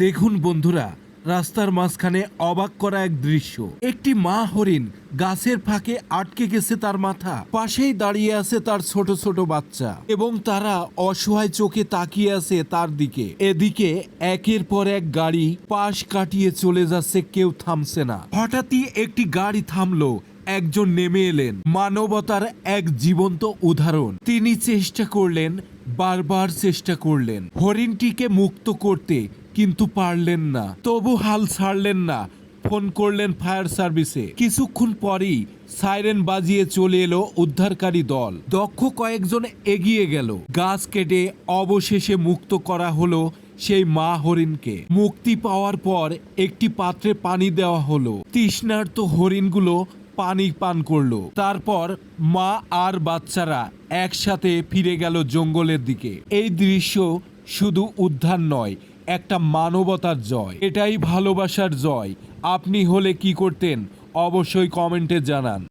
দেখুন বন্ধুরা, রাস্তার মাঝখানে অবাক করা এক দৃশ্য। একটি মা হরিণ গাছের ফাঁকে আটকে গেছে, তার মাথা পাশেই দাঁড়িয়ে আছে তার ছোট ছোট বাচ্চা, এবং তারা অসহায় চোখে তাকিয়ে আছে তার দিকে। এদিকে একের পর এক গাড়ি পাশ কাটিয়ে চলে যাচ্ছে, কেউ থামছে না। হঠাৎই একটি গাড়ি থামলো, একজন নেমে এলেন, মানবতার এক জীবন্ত উদাহরণ। তিনি চেষ্টা করলেন, বারবার চেষ্টা করলেন হরিণটিকে মুক্ত করতে, কিন্তু পারলেন না। তবু হাল ছাড়লেন না, ফোন করলেন ফায়ার সার্ভিসে। কিছুক্ষণ পরেই সাইরেন বাজিয়ে চলে এলো উদ্ধারকারী দল। দক্ষ কয়েকজন এগিয়ে গেল, গাছ কেটে অবশেষে মুক্ত করা হলো সেই মা হরিণকে। মুক্তি পাওয়ার পর একটি পাত্রে পানি দেওয়া হলো। তৃষ্ণার্ত হরিণগুলো পানি পান করলো। তারপর মা আর বাচ্চারা একসাথে ফিরে গেল জঙ্গলের দিকে। এই দৃশ্য শুধু উদ্ধার নয়, একটা মানবতার জয়। এটাই ভালোবাসার জয়। আপনি হলে কি করতেন? অবশ্যই কমেন্টে জানান।